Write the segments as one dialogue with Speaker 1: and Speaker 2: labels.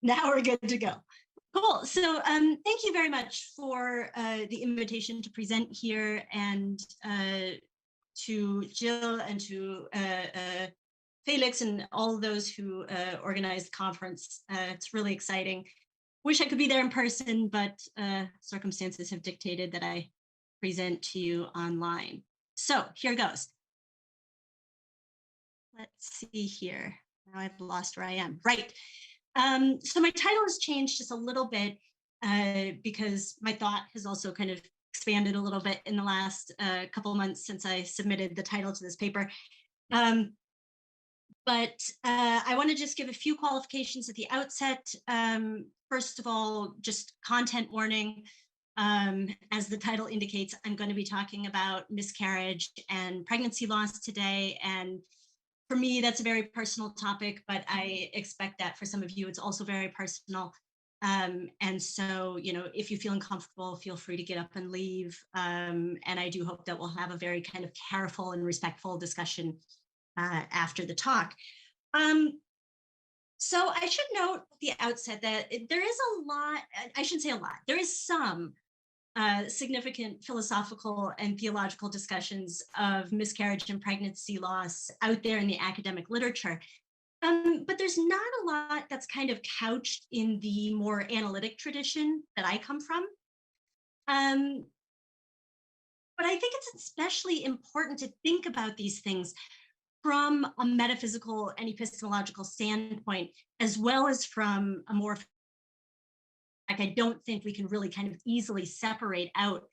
Speaker 1: Now we're good to go. Cool. So thank you very much for the invitation to present here, and to Jill and to Felix and all those who organized the conference. It's really exciting. Wish I could be there in person, but circumstances have dictated that I present to you online. So here goes. Let's see here. Now I've lost where I am. Right. So my title has changed just a little bit because my thought has also kind of expanded a little bit in the last couple of months since I submitted the title to this paper. But I want to just give a few qualifications at the outset. First of all, just content warning. As the title indicates, I'm going to be talking about miscarriage and pregnancy loss today. And for me, that's a very personal topic, but I expect that for some of you, it's also very personal. And so, if you feel uncomfortable, feel free to get up and leave. And I do hope that we'll have a very kind of careful and respectful discussion after the talk. So I should note at the outset that there is a lot, I shouldn't say a lot, there is some significant philosophical and theological discussions of miscarriage and pregnancy loss out there in the academic literature. But there's not a lot that's kind of couched in the more analytic tradition that I come from. But I think it's especially important to think about these things from a metaphysical and epistemological standpoint, as well as from a more, like, I don't think we can really kind of easily separate out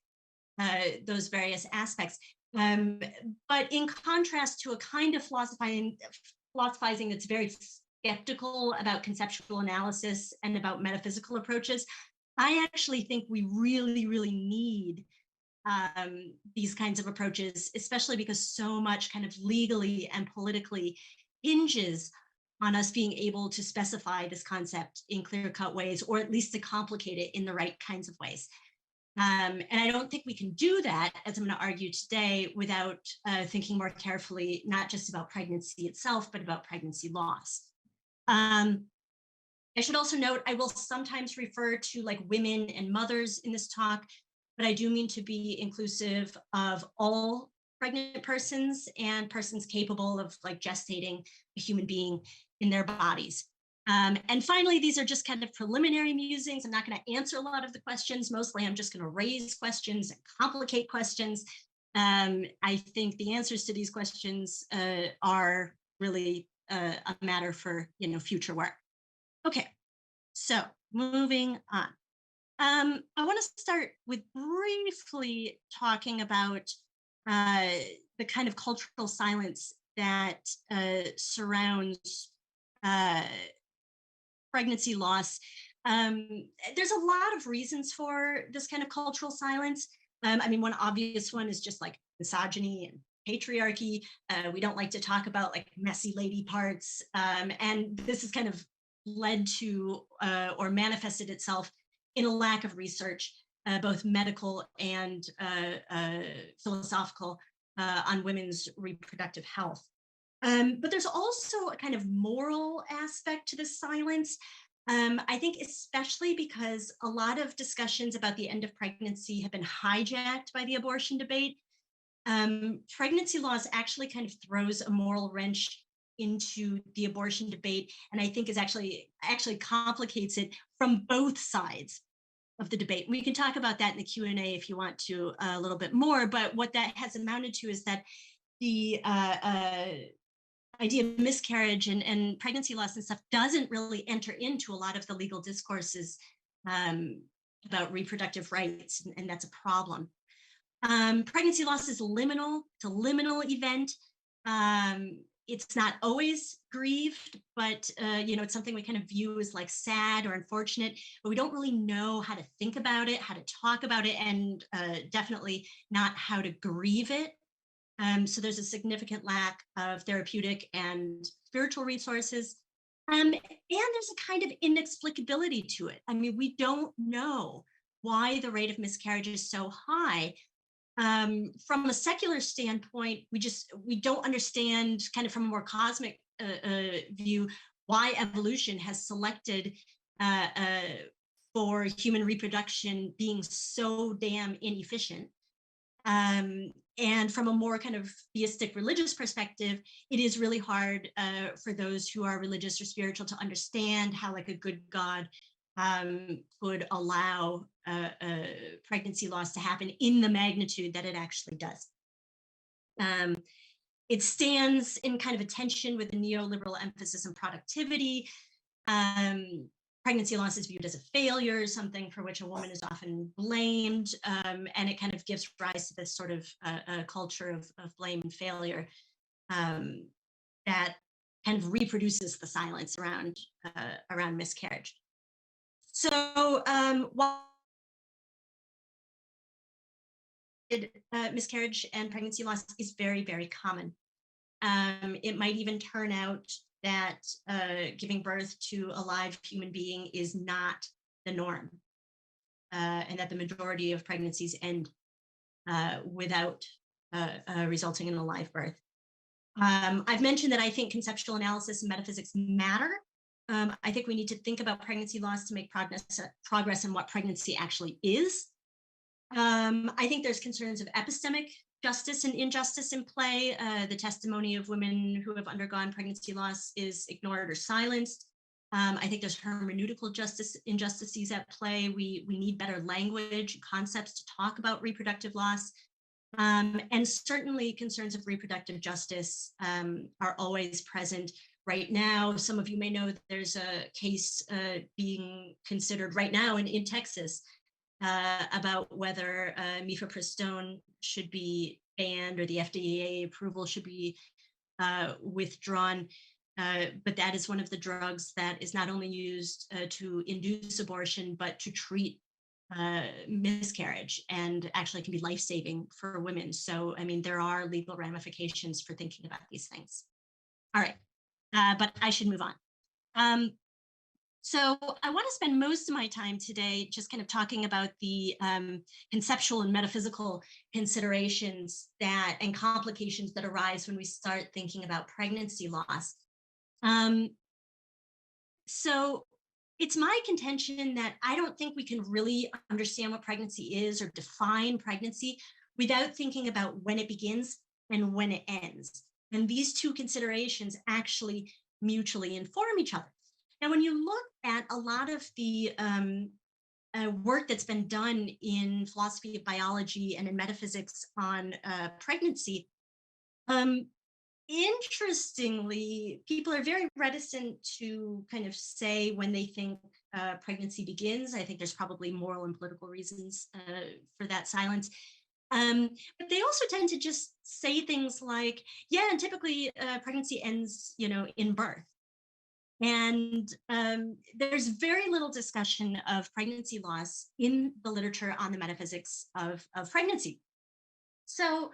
Speaker 1: those various aspects. But in contrast to a kind of philosophizing that's very skeptical about conceptual analysis and about metaphysical approaches, I actually think we really, really need these kinds of approaches, especially because so much kind of legally and politically hinges on us being able to specify this concept in clear-cut ways, or at least to complicate it in the right kinds of ways. And I don't think we can do that, as I'm going to argue today, without thinking more carefully, not just about pregnancy itself, but about pregnancy loss. I should also note, I will sometimes refer to like women and mothers in this talk, but I do mean to be inclusive of all pregnant persons and persons capable of like gestating a human being in their bodies. And finally, these are just kind of preliminary musings. I'm not going to answer a lot of the questions. Mostly, I'm just going to raise questions and complicate questions. I think the answers to these questions are really a matter for future work. Okay, so moving on. I want to start with briefly talking about the kind of cultural silence that surrounds pregnancy loss. There's a lot of reasons for this kind of cultural silence. I mean, one obvious one is just like misogyny and patriarchy. We don't like to talk about like messy lady parts. And this has kind of led to or manifested itself in a lack of research, both medical and philosophical, on women's reproductive health. But there's also a kind of moral aspect to this silence. I think especially because a lot of discussions about the end of pregnancy have been hijacked by the abortion debate. Pregnancy loss actually kind of throws a moral wrench into the abortion debate, and I think is actually complicates it from both sides of the debate. We can talk about that in the Q&A if you want to a little bit more, but what that has amounted to is that the idea of miscarriage and pregnancy loss and stuff doesn't really enter into a lot of the legal discourses about reproductive rights, and that's a problem. Pregnancy loss is liminal. It's a liminal event. It's not always grieved, but it's something we kind of view as like sad or unfortunate, but we don't really know how to think about it, how to talk about it, and definitely not how to grieve it. So there's a significant lack of therapeutic and spiritual resources. And there's a kind of inexplicability to it. I mean, we don't know why the rate of miscarriage is so high. From a secular standpoint, we don't understand, kind of from a more cosmic view, why evolution has selected uh, uh, for human reproduction being so damn inefficient. And from a more kind of theistic religious perspective, it is really hard for those who are religious or spiritual to understand how like a good God could allow pregnancy loss to happen in the magnitude that it actually does. Um, it stands in kind of a tension with the neoliberal emphasis on productivity. Um, Pregnancy loss is viewed as a failure, something for which a woman is often blamed, and it kind of gives rise to this sort of culture of blame and failure um, that kind of reproduces the silence around miscarriage. So while miscarriage and pregnancy loss is very, very common, it might even turn out that giving birth to a live human being is not the norm, and that the majority of pregnancies end without resulting in a live birth. I've mentioned that I think conceptual analysis and metaphysics matter. I think we need to think about pregnancy loss to make progress in what pregnancy actually is. I think there's concerns of epistemic justice and injustice in play. The testimony of women who have undergone pregnancy loss is ignored or silenced. I think there's hermeneutical injustices at play. We need better language, concepts to talk about reproductive loss. And certainly concerns of reproductive justice are always present. Right now, some of you may know that there's a case being considered right now in Texas about whether mifepristone should be banned or the FDA approval should be withdrawn. But that is one of the drugs that is not only used to induce abortion, but to treat miscarriage, and actually can be life-saving for women. So, I mean, there are legal ramifications for thinking about these things. All right, but I should move on. So I want to spend most of my time today just kind of talking about the conceptual and metaphysical considerations that and complications that arise when we start thinking about pregnancy loss. So it's my contention that I don't think we can really understand what pregnancy is or define pregnancy without thinking about when it begins and when it ends. And these two considerations actually mutually inform each other. Now, when you look at a lot of the work that's been done in philosophy of biology and in metaphysics on pregnancy, interestingly, people are very reticent to kind of say when they think pregnancy begins. I think there's probably moral and political reasons for that silence. But they also tend to just say things like, yeah, and typically pregnancy ends, in birth. And there's very little discussion of pregnancy loss in the literature on the metaphysics of pregnancy. So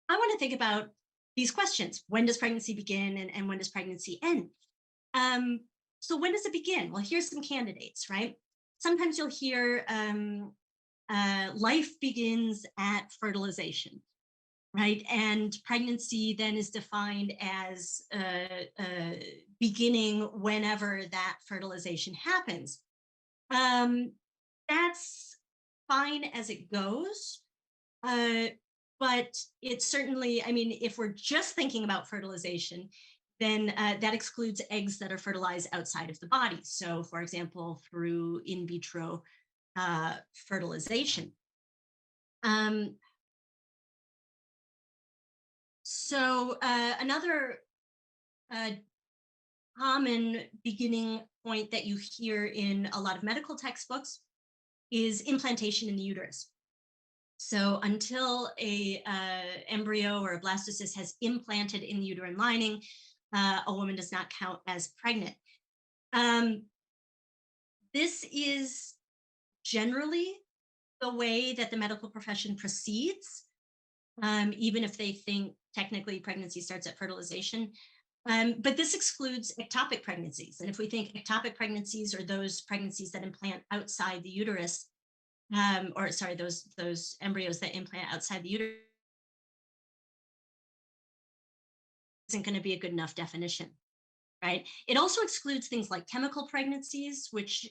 Speaker 1: I want to think about these questions. When does pregnancy begin and when does pregnancy end? So when does it begin? Well, here's some candidates, right? Sometimes you'll hear life begins at fertilization, right? And pregnancy then is defined as beginning whenever that fertilization happens. That's fine as it goes. But it's certainly, I mean, if we're just thinking about fertilization, then that excludes eggs that are fertilized outside of the body. So, for example, through in vitro fertilization. So another common beginning point that you hear in a lot of medical textbooks is implantation in the uterus. So until a embryo or a blastocyst has implanted in the uterine lining, a woman does not count as pregnant. This is generally the way that the medical profession proceeds, even if they think technically pregnancy starts at fertilization. But this excludes ectopic pregnancies. And if we think ectopic pregnancies are those pregnancies that implant outside the uterus, or sorry, those embryos that implant outside the uterus, isn't going to be a good enough definition. right? It also excludes things like chemical pregnancies, which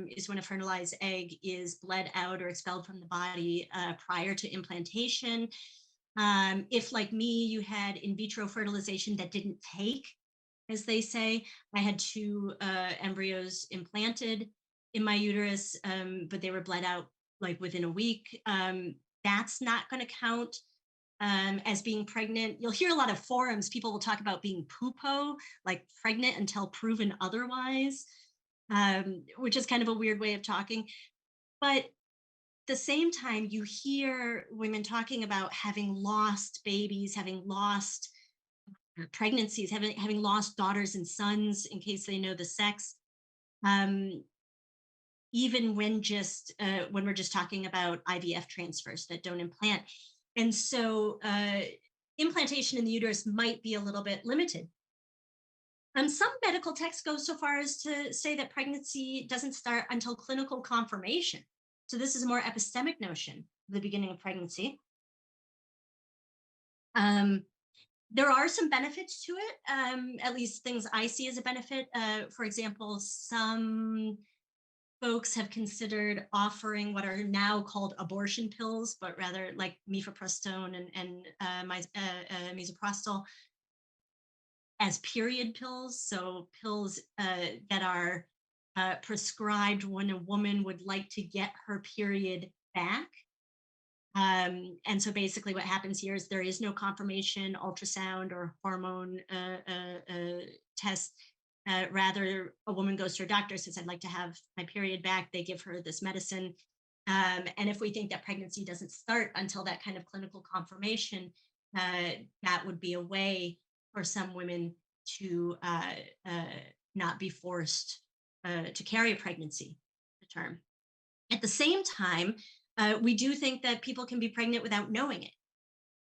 Speaker 1: is when a fertilized egg is bled out or expelled from the body prior to implantation. If, like me, you had in vitro fertilization that didn't take, as they say, I had two embryos implanted in my uterus, but they were bled out like within a week. That's not going to count as being pregnant. You'll hear a lot of forums, people will talk about being poopo, like pregnant until proven otherwise, which is kind of a weird way of talking. But the same time, you hear women talking about having lost babies, having lost pregnancies, having lost daughters and sons in case they know the sex. Um, even when we're just talking about IVF transfers that don't implant, and so implantation in the uterus might be a little bit limited. Some medical texts go so far as to say that pregnancy doesn't start until clinical confirmation. So this is a more epistemic notion, the beginning of pregnancy. Um, there are some benefits to it, at least things I see as a benefit. For example, some folks have considered offering what are now called abortion pills, but rather like mifepristone and misoprostol as period pills. So pills that are prescribed when a woman would like to get her period back. And so basically what happens here is there is no confirmation ultrasound or hormone test. Rather, a woman goes to her doctor, says, I'd like to have my period back. They give her this medicine. And if we think that pregnancy doesn't start until that kind of clinical confirmation, that would be a way for some women to not be forced to carry a pregnancy to term. At the same time, we do think that people can be pregnant without knowing it.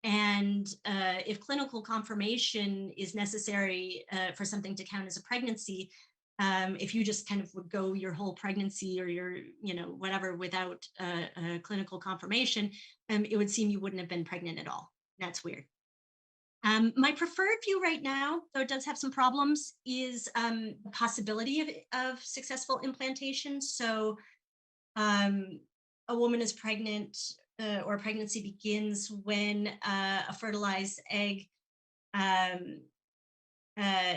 Speaker 1: And if clinical confirmation is necessary for something to count as a pregnancy, if you just kind of would go your whole pregnancy or your, whatever without clinical confirmation, it would seem you wouldn't have been pregnant at all. That's weird. My preferred view right now, though it does have some problems, is the possibility of successful implantation. So a woman is pregnant or pregnancy begins when a fertilized egg um, uh,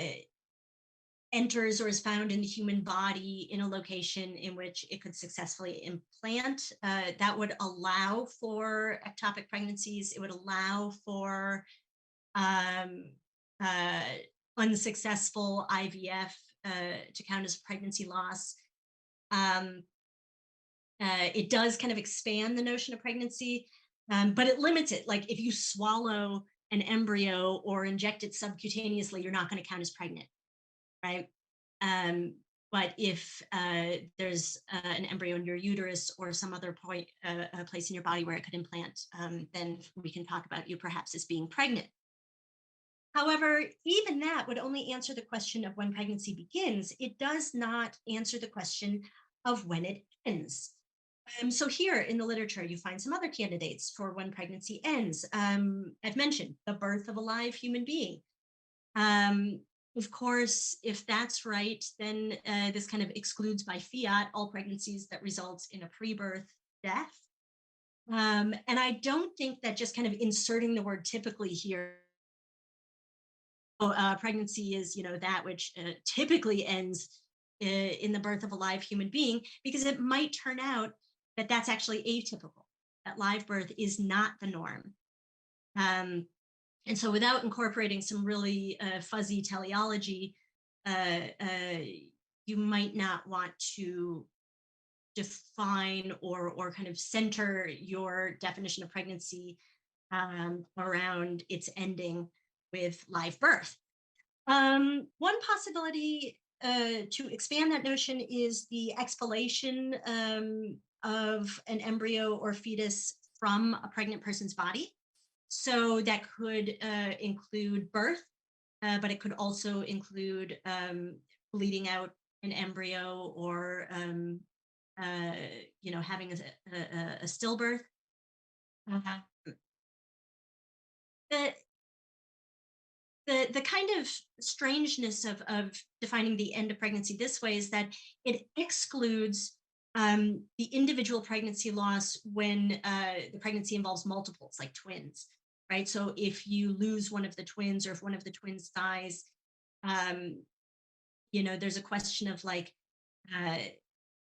Speaker 1: enters or is found in the human body in a location in which it could successfully implant. That would allow for ectopic pregnancies. It would allow for um, uh, unsuccessful IVF to count as pregnancy loss. It does kind of expand the notion of pregnancy, but it limits it. Like if you swallow an embryo or inject it subcutaneously, you're not going to count as pregnant, right? But if there's an embryo in your uterus or some other place in your body where it could implant, then we can talk about you perhaps as being pregnant. However, even that would only answer the question of when pregnancy begins. It does not answer the question of when it ends. So here in the literature, you find some other candidates for when pregnancy ends. I've mentioned the birth of a live human being. Of course, if that's right, then this kind of excludes by fiat all pregnancies that result in a pre-birth death. And I don't think that just kind of inserting the word typically here, pregnancy is, that which typically ends in the birth of a live human being, because it might turn out that that's actually atypical, that live birth is not the norm. And so without incorporating some really fuzzy teleology, you might not want to define or kind of center your definition of pregnancy around its ending with live birth. One possibility to expand that notion is the expellation of an embryo or fetus from a pregnant person's body. So that could include birth, but it could also include bleeding out an embryo or having a stillbirth. The the kind of strangeness of defining the end of pregnancy this way is that it excludes the individual pregnancy loss when the pregnancy involves multiples, like twins, right? So if you lose one of the twins, or if one of the twins dies, um, there's a question of like, uh,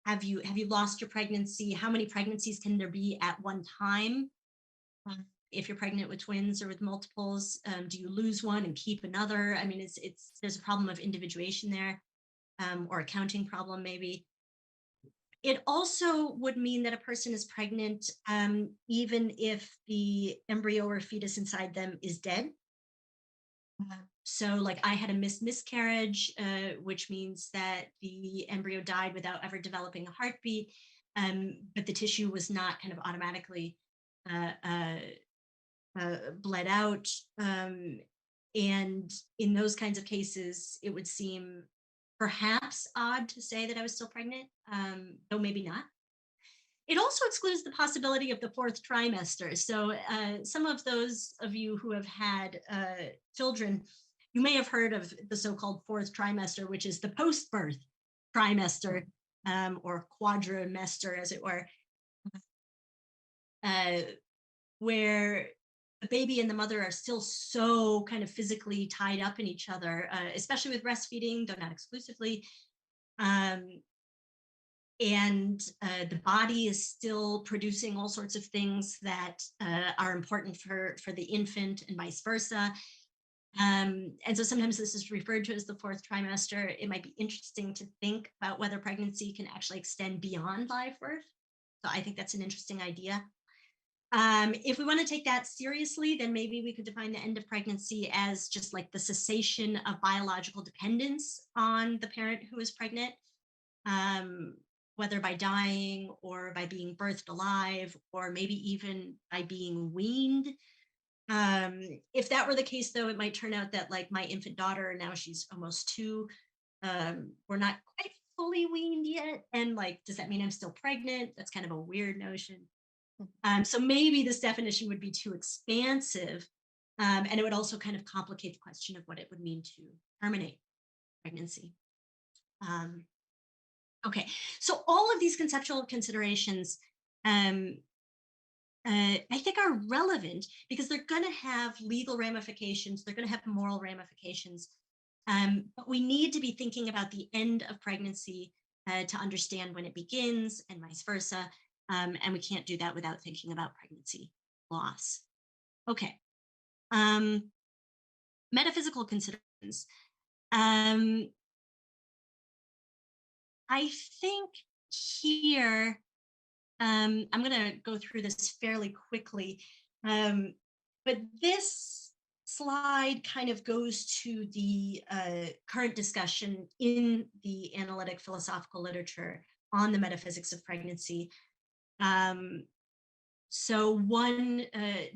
Speaker 1: have you lost your pregnancy? How many pregnancies can there be at one time? If you're pregnant with twins or with multiples, do you lose one and keep another? I mean, it's there's a problem of individuation there, or a counting problem maybe. It also would mean that a person is pregnant, even if the embryo or fetus inside them is dead. So, like, I had a miscarriage, which means that the embryo died without ever developing a heartbeat, but the tissue was not kind of automatically uh, uh, bled out. And in those kinds of cases, it would seem perhaps odd to say that I was still pregnant, though maybe not. It also excludes the possibility of the fourth trimester. So, some of those of you who have had children, you may have heard of the so called fourth trimester, which is the post birth trimester, or quadrimester, as it were, uh, where the baby and the mother are still so kind of physically tied up in each other, especially with breastfeeding, though not exclusively. Um, and the body is still producing all sorts of things that are important for the infant, and vice versa. And so sometimes this is referred to as the fourth trimester. It might be interesting to think about whether pregnancy can actually extend beyond live birth. So I think that's an interesting idea. If we want to take that seriously, then maybe we could define the end of pregnancy as just like the cessation of biological dependence on the parent who is pregnant, um, whether by dying or by being birthed alive, or maybe even by being weaned. If that were the case, though, it might turn out that, like, my infant daughter, now she's almost 2, we're not quite fully weaned yet. And, like, does that mean I'm still pregnant? That's kind of a weird notion. So maybe this definition would be too expansive. And it would also kind of complicate the question of what it would mean to terminate pregnancy. Um, okay, so all of these conceptual considerations, um, I think, are relevant because they're going to have legal ramifications, they're going to have moral ramifications. But we need to be thinking about the end of pregnancy to understand when it begins, and vice versa. And we can't do that without thinking about pregnancy loss. Okay. Um, Metaphysical considerations. Um, I think here, I'm going to go through this fairly quickly. Um, but this slide kind of goes to the current discussion in the analytic philosophical literature on the metaphysics of pregnancy. Um, so, one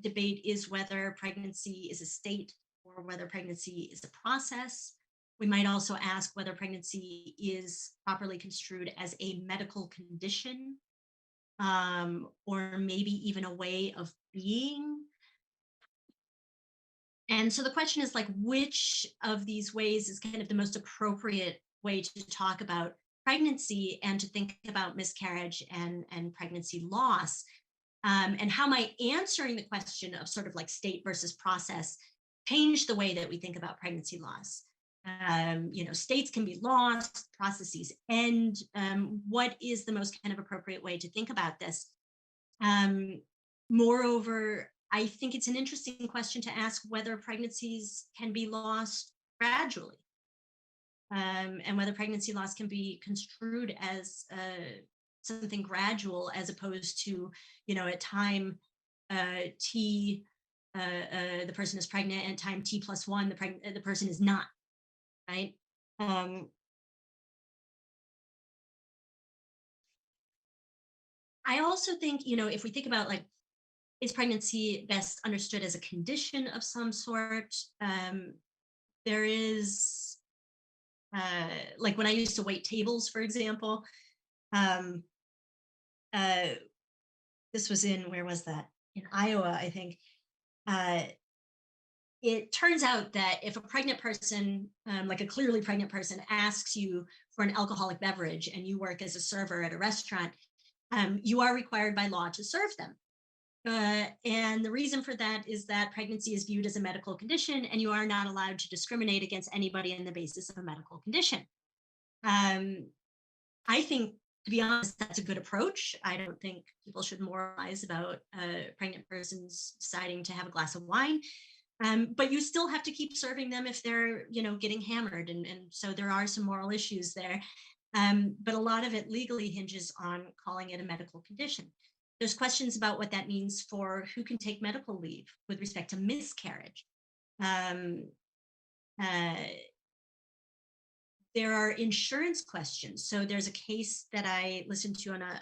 Speaker 1: debate is whether pregnancy is a state or whether pregnancy is a process. We might also ask whether pregnancy is properly construed as a medical condition, or maybe even a way of being. And so the question is, like, which of these ways is kind of the most appropriate way to talk about pregnancy and to think about miscarriage and pregnancy loss? And how might answering the question of sort of like state versus process change the way that we think about pregnancy loss? States can be lost, processes end. What is the most kind of appropriate way to think about this? Um, Moreover, I think it's an interesting question to ask whether pregnancies can be lost gradually, and whether pregnancy loss can be construed as something gradual as opposed to, at time t, the person is pregnant, and at time t plus one, the person is not, right? Um, I also think, if we think about, like, is pregnancy best understood as a condition of some sort? There is, like, when I used to wait tables, for example, um, uh, this was in, where was that? In Iowa, I think. Uh, it turns out that if a pregnant person, like a clearly pregnant person, asks you for an alcoholic beverage and you work as a server at a restaurant, you are required by law to serve them. And the reason for that is that pregnancy is viewed as a medical condition, and you are not allowed to discriminate against anybody on the basis of a medical condition. Um, I think, to be honest, that's a good approach. I don't think people should moralize about pregnant persons deciding to have a glass of wine. But you still have to keep serving them if they're, getting hammered. And so there are some moral issues there. But a lot of it legally hinges on calling it a medical condition. There's questions about what that means for who can take medical leave with respect to miscarriage. Um, uh, there are insurance questions. So there's a case that I listened to on a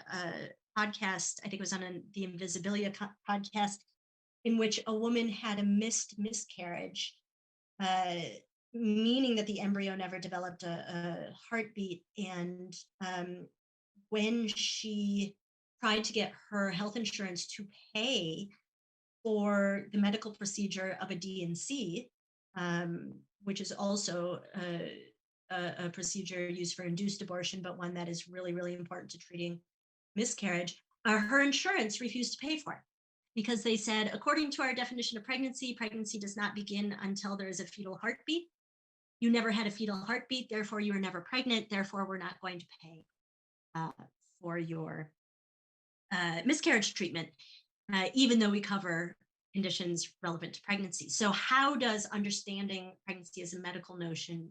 Speaker 1: podcast, I think it was on the Invisibilia podcast, in which a woman had a missed miscarriage, uh, meaning that the embryo never developed a heartbeat. And when she tried to get her health insurance to pay for the medical procedure of a D&C, which is also a procedure used for induced abortion, but one that is really, really important to treating miscarriage, her insurance refused to pay for it because they said, according to our definition of pregnancy, pregnancy does not begin until there is a fetal heartbeat. You never had a fetal heartbeat, therefore you were never pregnant, therefore we're not going to pay for your miscarriage treatment, even though we cover conditions relevant to pregnancy. So how does understanding pregnancy as a medical notion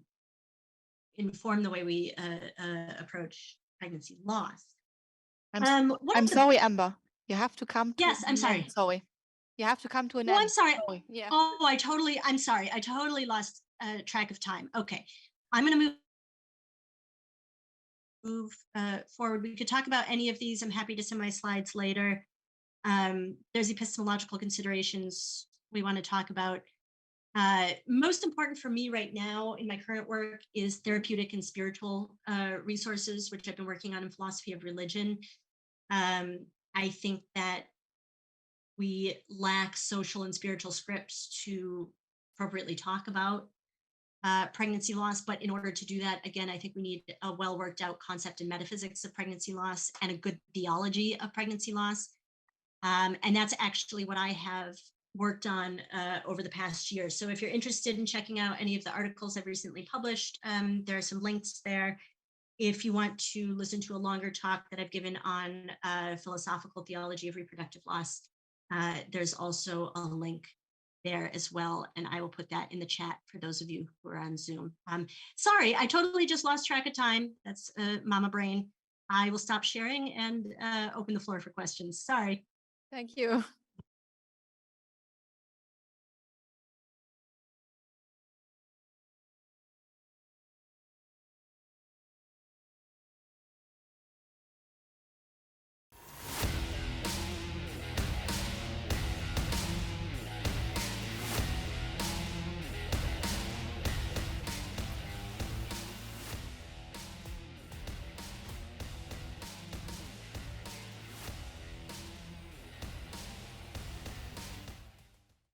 Speaker 1: inform the way we approach pregnancy loss?
Speaker 2: I'm sorry, Amber. You have to come to
Speaker 1: Yes, I'm sorry.
Speaker 2: Sorry. You have to come to an
Speaker 1: Oh,
Speaker 2: end.
Speaker 1: I'm sorry.
Speaker 2: Yeah.
Speaker 1: Oh, I'm sorry. I totally lost track of time. Okay. I'm going to move forward. We could talk about any of these. I'm happy to send my slides later. There's epistemological considerations we want to talk about. Most important for me right now in my current work is therapeutic and spiritual resources, which I've been working on in philosophy of religion. I think that we lack social and spiritual scripts to appropriately talk about pregnancy loss. But in order to do that, again, I think we need a well worked out concept and metaphysics of pregnancy loss and a good theology of pregnancy loss. And that's actually what I have worked on over the past year. So if you're interested in checking out any of the articles I've recently published, there are some links there. If you want to listen to a longer talk that I've given on philosophical theology of reproductive loss, there's also a link there as well. And I will put that in the chat for those of you who are on Zoom. Sorry, I totally just lost track of time. That's mama brain. I will stop sharing and open the floor for questions. Sorry.
Speaker 2: Thank you.